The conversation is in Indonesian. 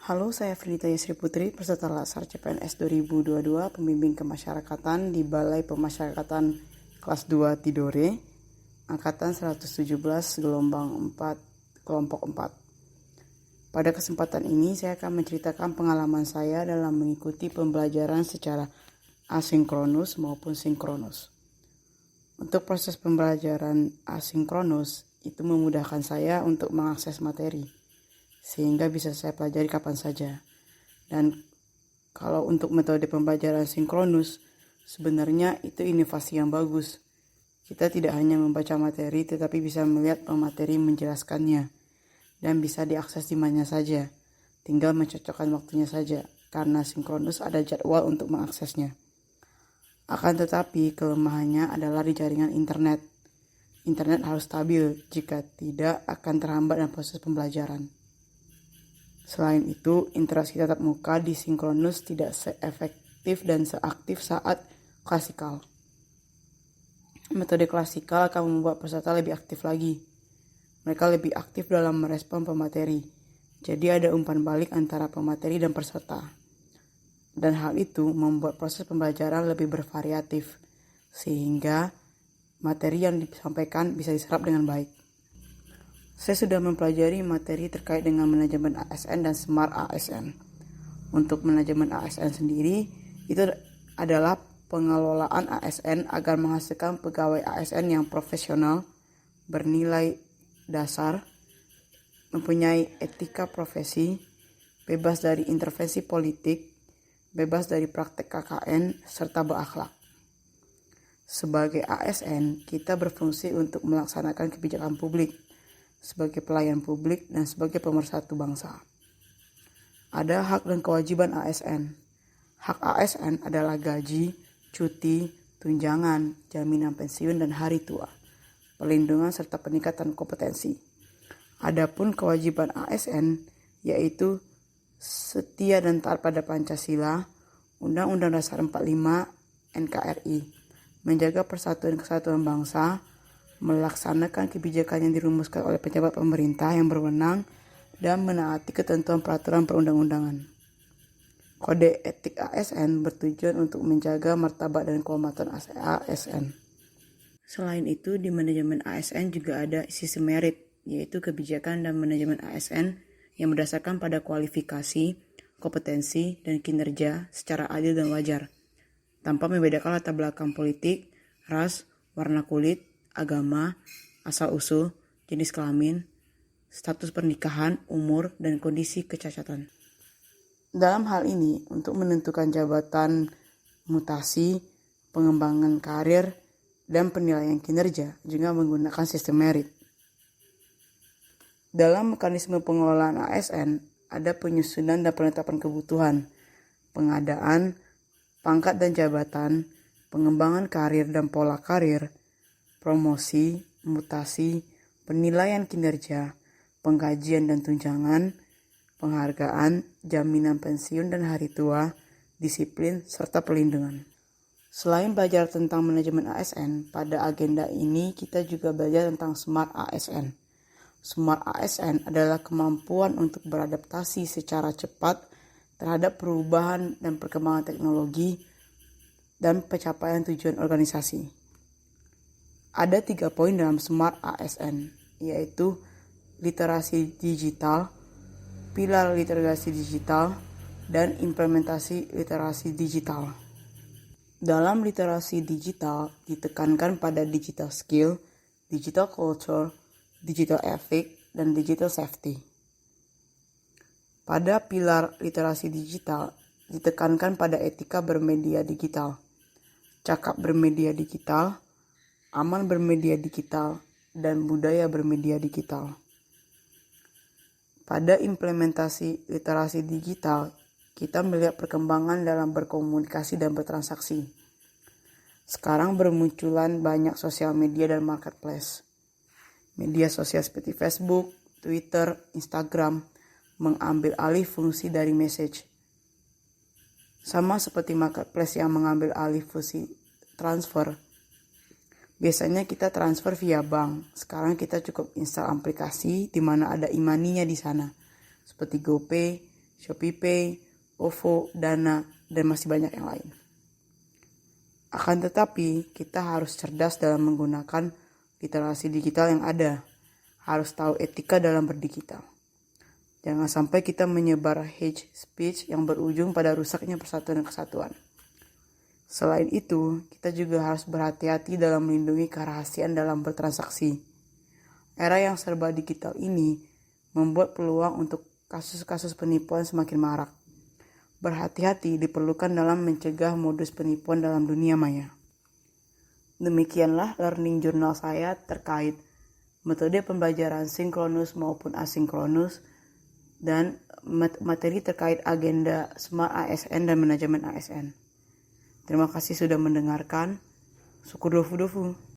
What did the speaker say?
Halo, saya Fridita Yasri Putri, peserta Latsar CPNS 2022, pembimbing kemasyarakatan di Balai Pemasyarakatan kelas 2 Tidore, angkatan 117, gelombang 4, kelompok 4. Pada kesempatan ini, saya akan menceritakan pengalaman saya dalam mengikuti pembelajaran secara asinkronus maupun sinkronus. Untuk proses pembelajaran asinkronus, itu memudahkan saya untuk mengakses materi, sehingga bisa saya pelajari kapan saja. Dan kalau untuk metode pembelajaran sinkronus, sebenarnya itu inovasi yang bagus. Kita tidak hanya membaca materi, tetapi bisa melihat pemateri menjelaskannya, dan bisa diakses di mana saja. Tinggal mencocokkan waktunya saja, karena sinkronus ada jadwal untuk mengaksesnya. Akan tetapi, kelemahannya adalah di jaringan internet. Internet harus stabil, jika tidak akan terhambat dalam proses pembelajaran. Selain itu, interaksi tatap muka di sinkronus tidak seefektif dan seaktif saat klasikal. Metode klasikal akan membuat peserta lebih aktif lagi. Mereka lebih aktif dalam merespon pemateri. Jadi ada umpan balik antara pemateri dan peserta. Dan hal itu membuat proses pembelajaran lebih bervariatif, sehingga materi yang disampaikan bisa diserap dengan baik. Saya sudah mempelajari materi terkait dengan manajemen ASN dan Smart ASN. Untuk manajemen ASN sendiri, itu adalah pengelolaan ASN agar menghasilkan pegawai ASN yang profesional, bernilai dasar, mempunyai etika profesi, bebas dari intervensi politik, bebas dari praktek KKN, serta berakhlak. Sebagai ASN, kita berfungsi untuk melaksanakan kebijakan publik, sebagai pelayan publik dan sebagai pemersatu bangsa. Ada hak dan kewajiban ASN. Hak ASN adalah gaji, cuti, tunjangan, jaminan pensiun dan hari tua, perlindungan serta peningkatan kompetensi. Adapun kewajiban ASN yaitu setia dan taat pada Pancasila, Undang-Undang Dasar 45, NKRI, menjaga persatuan kesatuan bangsa, melaksanakan kebijakan yang dirumuskan oleh pejabat pemerintah yang berwenang, dan menaati ketentuan peraturan perundang-undangan. Kode etik ASN bertujuan untuk menjaga martabat dan kehormatan ASN. Selain itu, di manajemen ASN juga ada sistem merit, yaitu kebijakan dan manajemen ASN yang berdasarkan pada kualifikasi, kompetensi, dan kinerja secara adil dan wajar, tanpa membedakan latar belakang politik, ras, warna kulit, agama, asal-usul, jenis kelamin, status pernikahan, umur, dan kondisi kecacatan. Dalam hal ini, untuk menentukan jabatan, mutasi, pengembangan karir, dan penilaian kinerja juga menggunakan sistem merit. Dalam mekanisme pengelolaan ASN, ada penyusunan dan penetapan kebutuhan, pengadaan, pangkat dan jabatan, pengembangan karir dan pola karir, promosi, mutasi, penilaian kinerja, penggajian dan tunjangan, penghargaan, jaminan pensiun dan hari tua, disiplin, serta perlindungan. Selain belajar tentang manajemen ASN, pada agenda ini kita juga belajar tentang Smart ASN. Smart ASN adalah kemampuan untuk beradaptasi secara cepat terhadap perubahan dan perkembangan teknologi dan pencapaian tujuan organisasi. Ada 3 poin dalam Smart ASN, yaitu literasi digital, pilar literasi digital, dan implementasi literasi digital. Dalam literasi digital ditekankan pada digital skill, digital culture, digital ethic, dan digital safety. Pada pilar literasi digital ditekankan pada etika bermedia digital, cakap bermedia digital, aman bermedia digital, dan budaya bermedia digital. Pada implementasi literasi digital, kita melihat perkembangan dalam berkomunikasi dan bertransaksi. Sekarang bermunculan banyak sosial media dan marketplace. Media sosial seperti Facebook, Twitter, Instagram mengambil alih fungsi dari message. Sama seperti marketplace yang mengambil alih fungsi transfer. Biasanya kita transfer via bank. Sekarang kita cukup install aplikasi di mana ada e-money-nya di sana, seperti GoPay, ShopeePay, OVO, Dana, dan masih banyak yang lain. Akan tetapi, kita harus cerdas dalam menggunakan literasi digital yang ada. Harus tahu etika dalam berdigital. Jangan sampai kita menyebar hate speech yang berujung pada rusaknya persatuan dan kesatuan. Selain itu, kita juga harus berhati-hati dalam melindungi kerahasiaan dalam bertransaksi. Era yang serba digital ini membuat peluang untuk kasus-kasus penipuan semakin marak. Berhati-hati diperlukan dalam mencegah modus penipuan dalam dunia maya. Demikianlah learning journal saya terkait metode pembelajaran sinkronus maupun asinkronus dan materi terkait agenda Smart ASN dan manajemen ASN. Terima kasih sudah mendengarkan. Syukur dofu-dofu.